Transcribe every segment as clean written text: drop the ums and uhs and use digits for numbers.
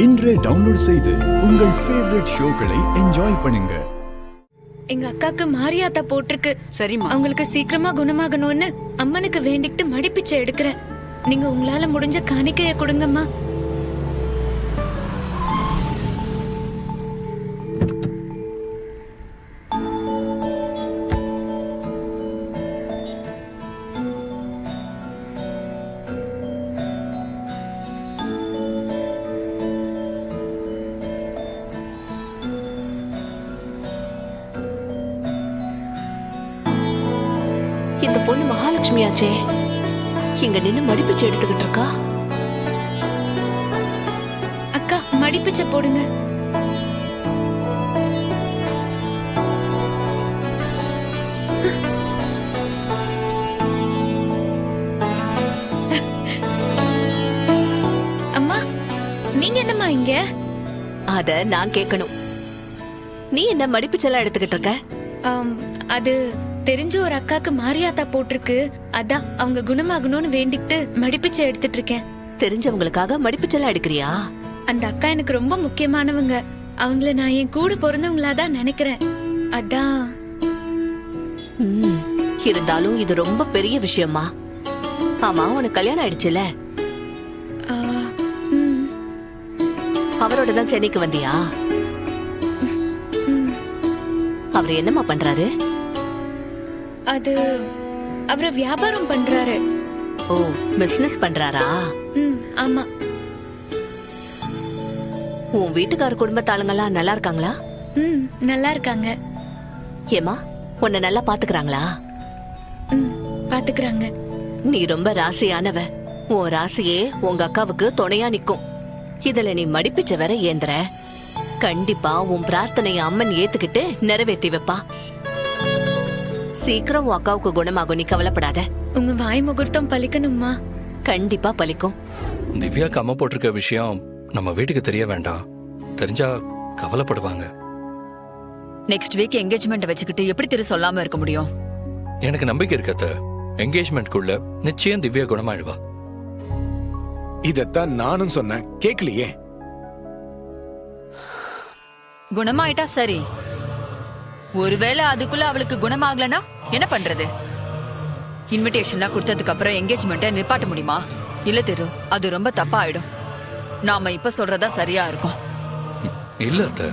இன்றே டவுன்லோட் செய்து உங்கள் ஃபேவரட் ஷோக்களை என்ஜாய் பண்ணுங்க. எங்க அக்காக்கு மாரியாத்தா போட்டிருக்கு. சரிம்மா. அவங்களுக்கு சீக்கிரமா குணமாகணும்னு அம்மனுக்கு வேண்டிக்கிட்டு மடிப்பிச்சை எடுக்கிறேன். நீங்க உங்களால முடிஞ்ச காணிக்கைய கொடுங்கம்மா. இந்த பொண்ணு மகாலட்சுமியாச்சே, இங்க நின்னு மடிப்பிச்சு எடுத்துக்கிட்டு இருக்கா. அக்கா மடிப்பிச்சை போடுங்க. அம்மா நீங்க என்னம்மா இங்க? அத நான் கேட்கணும். நீ என்ன மடிப்பிச்செல்லாம் எடுத்துக்கிட்டு இருக்க? அது தெரிஞ்ச ஒரு அக்காக்கு மாரியாத்தா போட்டிருக்கு. அதான் அவங்க குணமாகணும்னு வேண்டிக்கிட்டு மடிப்பிச்சை எடுத்துட்டு இருக்கேன். தெரிஞ்சவங்களுக்காக மடிப்பிச்செல்லாம் எடுக்கிறியா? அந்த அக்கா எனக்கு ரொம்ப முக்கியமானவங்க. அவங்கள நான் என் கூட பிறந்தவங்களாதான் நினைக்கிறேன். அதான். இருந்தாலும் இது ரொம்ப பெரிய விஷயமா. ஆமா, உனக்கு கல்யாணம் ஆயிடுச்சுல? அவரோட தான் சென்னைக்கு வந்தியா? அவர் என்னம்மா பண்றாரு? அது அவரு வியாபாரம் பண்றாரு. ஓ, பிசினஸ் பண்றாரா? ஆமா. உன் வீட்டுக்கார குடும்பத்தாளுங்கெல்லாம் நல்லா இருக்காங்களா? நல்லா இருக்காங்க. ஏமா, உன்னை நல்லா பாத்துக்கிறாங்களா? பாத்துக்கிறாங்க. நீ ரொம்ப ராசியானவ. உன் ராசியே உங்க அக்காவுக்கு துணையா நிக்கும். இதுல நீ மடிப்பிச்ச வேற ஏந்திர. கண்டிப்பா உன் பிரார்த்தனைய அம்மன் ஏத்துக்கிட்டு நிறைவேற்றி வைப்பா. சீக்கிரம் உன் அக்காவுக்கு குணமாகும், நீ கவலைப்படாத. உங்க வாய் முகூர்த்தம் பலிக்கணுமா? கண்டிப்பா பலிக்கும். திவ்யாக்கு அம்மா போட்டிருக்க விஷயம் நம்ம வீட்டுக்கு தெரிய வேண்டாம். தெரிஞ்சா கவலைப்படுவாங்க. நெக்ஸ்ட் வீக் என்கேஜ்மெண்ட் வச்சுக்கிட்டு எப்படி திரு சொல்லாம இருக்க முடியும்? எனக்கு நம்பிக்கை இருக்கத்த. என்கேஜ்மெண்ட்குள்ள நிச்சயம் திவ்யா குணமாயிடுவா. இதத்தான் நானும் சொன்னேன், கேக்கலையே. குணமாயிட்டா சரி. ஒருவேளை அதுக்குள்ள அவளுக்கு குணமாகலனா என்ன பண்றது? இன்விடேஷன்லாம் கொடுத்ததுக்கு அப்புறம் என்கேஜ்மெண்ட்டை நிப்பாட்ட முடியுமா? இல்ல திரு, அது ரொம்ப தப்பா ஆயிடும். நாம இப்ப சொல்றதா சரியா இருக்கும். இல்ல அத்த,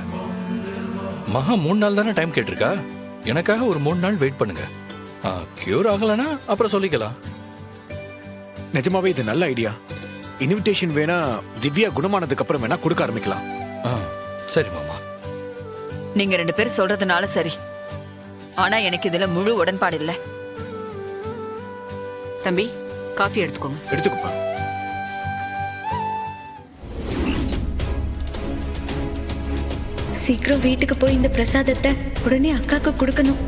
மகா 3 நாள் தானே டைம் கேட்டிருக்கா. எனக்காக ஒரு 3 நாள் வெயிட் பண்ணுங்க. கியூர் ஆகலனா அப்புறம் சொல்லிக்கலாம். நிஜமாவே இது நல்ல ஐடியா. இன்விடேஷன் வேணா திவ்யா குணமானதுக்கு அப்புறம் வேணா கொடுக்க ஆரம்பிக்கலாம். சரி மாமா. நீங்க 2 பேர் சொல்றதுனால சரி. ஆனா எனக்கு இதுல முழு உடன்பாடு இல்ல. தம்பி, காஃபி எடுத்துக்கோங்க. எடுத்துக்கப்பா. சீக்கிரம் வீட்டுக்கு போய் இந்த பிரசாதத்தை உடனே அக்காக்கு கொடுக்கணும்.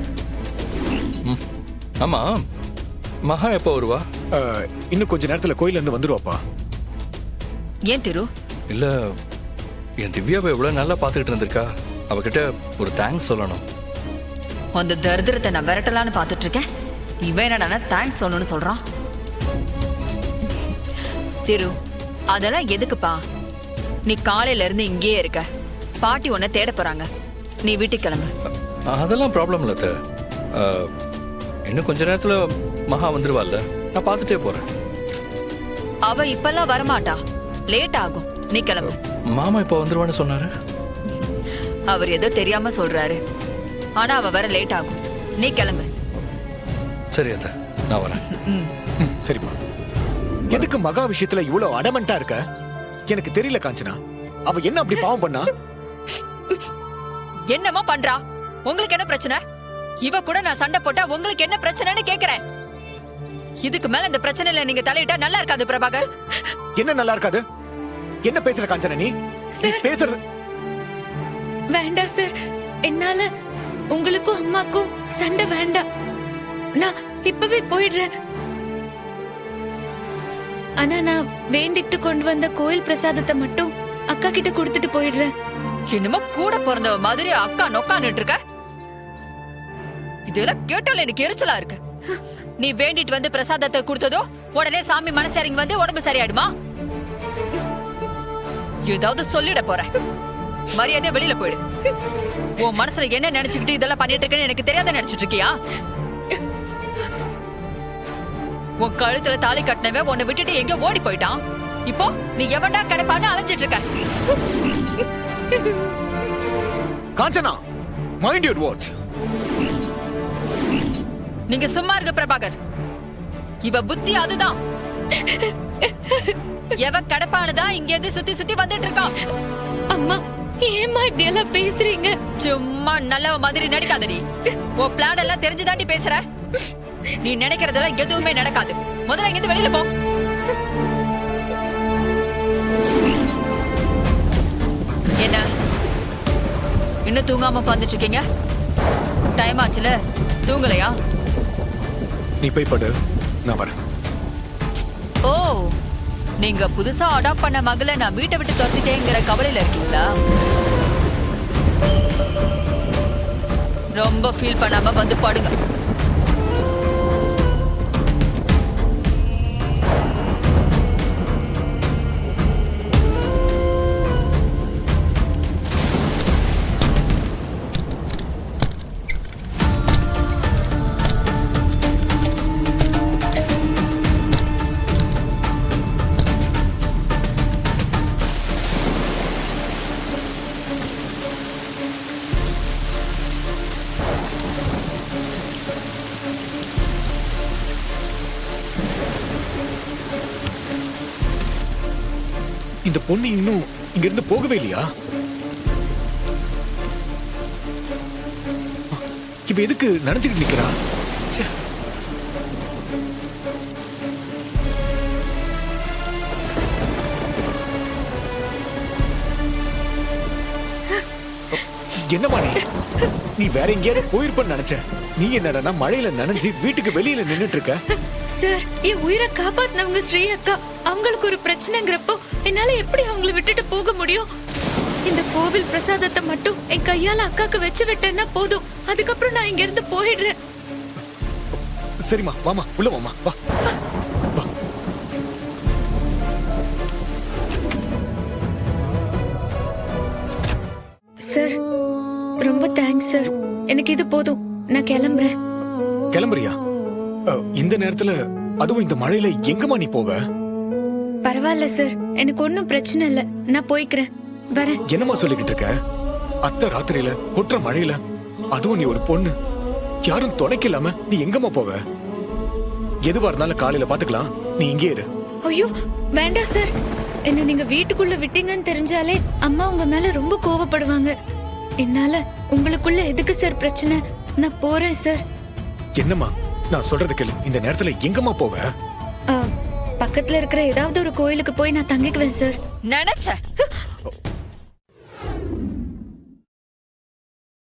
ஆமா, மகா எப்போ வருவா? இன்னும் கொஞ்ச நேரத்துல கோயில இருந்து வந்துருவாப்பா. ஏன் திரு? இல்ல, என் திவ்யாவை எவ்வளவு நல்லா பாத்துக்கிட்டு இருந்திருக்கா. அவகிட்ட ஒரு தேங்க்ஸ் சொல்லணும். அந்த தரித்திரத்தை நான் விரட்டலான்னு பாத்துட்டு இருக்கேன். இவன் என்னடா தேங்க்ஸ் சொல்லணும்னு சொல்றான். திரு, அதெல்லாம் எதுக்குப்பா? நீ காலையில இருந்து இங்கேயே இருக்க. பாட்டி உன்னை தேட போறாங்க. நீ வீட்டுக்கு கிளம்பு. அதெல்லாம் ப்ராப்ளம் இல்ல அத்த. இன்னும் கொஞ்ச நேரத்துல மகா வந்துருவாள்ல, நான் பாத்துட்டே போறேன். அவ இப்பெல்லாம் வரமாட்டா, லேட் ஆகும். நீ கிளம்பு. மாமா இப்ப வந்துருவான்னு சொன்னாரு. அவர் ஏதோ தெரியாம சொல்றாரு. ஆனா அவ வர லேட் ஆகும். நீ கிளம்பு. சரி அத்த, நான் வரேன். சரிப்பா. எதுக்கு மகா விஷயத்துல இவ்வளவு அடமெண்டா இருக்க? எனக்கு தெரியல காஞ்சனா. அவ என்ன அப்படி பாவம் பண்ணா? என்னமா பண்றா? உங்களுக்கு என்ன பிரச்சனை? இவ கூட நான் சண்டை போட்டா உங்களுக்கு என்ன பிரச்சனைன்னு கேக்குறேன். இதுக்கு மேல இந்த பிரச்சனையில நீங்க தலையிட்டா நல்லா இருக்காது பிரபாகர். என்ன நல்லா இருக்காது? என்ன பேசுற காஞ்சனா நீ? பேசுறது வேண்டாம் சார். என்னால உங்களுக்கும் அம்மாக்கும் சண்டை வேண்டாம். நான் இப்பவே போயிடுறேன். ஆனா நான் வேண்டிட்டு கொண்டு வந்த கோயில் பிரசாதத்தை மட்டும் அக்கா கிட்ட கொடுத்துட்டு போயிடுறேன். என்னமோ கூட பிறந்தவ மாதிரி அக்கா நொக்கான்னுட்டு இருக்க. இதெல்லாம் கேட்டால எனக்கு எரிச்சலா இருக்கு. நீ வேண்டிட்டு வந்து பிரசாதத்தை கொடுத்ததோ உடனே சாமி மனசு இறங்கி வந்து உடம்பு சரியாயிடுமா? ஏதாவது சொல்லிட போற. மரியாதையா வெளியில போயிடு. உன் மனசுல என்ன நினைச்சுக்கிட்டு இதெல்லாம் பண்ணிட்டு இருக்கேன்னு எனக்கு தெரியாத நினைச்சிட்டு இருக்கியா? உன் கழுத்துல தாலி கட்டினவன் உன்னை விட்டுட்டு எங்க ஓடி போயிட்டான். இப்போ நீ எவன்டா கிடைப்பான்னு அலைஞ்சிட்டு இருக்க. Kanchana, mind your words. நீங்க சும்மா இருக்க பிரபாகர். இவ புத்தி அதுதான். எவ கடப்பானதா இங்க இருந்து சுத்தி சுத்தி வந்துட்டு இருக்கா. அம்மா ஏமா இப்படி எல்லாம் பேசுறீங்க? சும்மா நல்ல மாதிரி நடிக்காதடி. உன் பிளான் எல்லாம் தெரிஞ்சுதாண்டி பேசுற. நீ நினைக்கிறதெல்லாம் எதுவுமே நடக்காது. முதல்ல இங்கிருந்து வெளியில போ. என்ன இன்னும் தூங்காம உட்காந்துட்டு இருக்கீங்க? டைம் ஆச்சுல, தூங்கலையா? நீ போய் படு, நான் வரேன். ஓ, நீங்க புதுசா அடாப்ட் பண்ண மகளை நான் வீட்டை விட்டு துரத்திட்டேங்கிற கவலையில இருக்கீங்களா? ரொம்ப ஃபீல் பண்ணாம வந்து படுங்க. இந்த பொண்ணு இன்னும் இங்க இருந்து போகவே இல்லையா? இவ எதுக்கு நனைஞ்சுக்கிட்டு நிக்கிறா? ச்சே. என்னமா நீ வேற எங்கேயாவது போயிருப்பன்னு நினைச்ச. நீ என்னடா மழையில நனைஞ்சு வீட்டுக்கு வெளியில நின்னுட்டு இருக்க. சார், என் உயிரை காப்பாத்தினவங்க ஸ்ரீ அக்கா. அவங்களுக்கு ஒரு பிரச்சனைங்கிறப்போ என்னால எப்படி அவங்கள விட்டுட்டு போக முடியும்? இந்த கோவில் பிரசாதத்தை மட்டும் என் கையால அக்காக்கு வச்சு விட்டேன்னா போதும். அதுக்கப்புறம் நான் இங்க இருந்து போயிடுறேன். சரிம்மா, வாமா, உள்ள வாமா, வா. சார், ரொம்ப தேங்க்ஸ் சார். எனக்கு இது போதும். நான் கிளம்புறேன். கிளம்புறியா? இந்த நேரத்துல, அதுவும் இந்த மழையில எங்கம்மா நீ போவ? பரவாயில்ல சார், எனக்கு ஒன்னும் பிரச்சனை இல்ல. நான் போய்க்கிறேன், வரேன். என்னம்மா சொல்லிக்கிட்டு இருக்க? அத்தை ராத்திரியில கொட்டுற மழையில, அதுவும் நீ ஒரு பொண்ணு, யாரும் துணைக்கு இல்லாம நீ எங்கம்மா போவ? எதுவா இருந்தாலும் காலையில பாத்துக்கலாம், நீ இங்கே இரு. ஐயோ வேண்டாம் சார். என்ன நீங்க வீட்டுக்குள்ள விட்டீங்கன்னு தெரிஞ்சாலே அம்மா உங்க மேல ரொம்ப கோவப்படுவாங்க. என்னால உங்களுக்குள்ள எதுக்கு சார் பிரச்சனை? நான் போறேன் சார். என்னம்மா, நான் சொல்றது கேளு. இந்த நேரத்துல எங்கம்மா போவ? பக்கத்துல இருக்கிற ஏதாவது ஒரு கோயிலுக்கு போய் நான் தங்கிக்குவேன் சார். நினைச்ச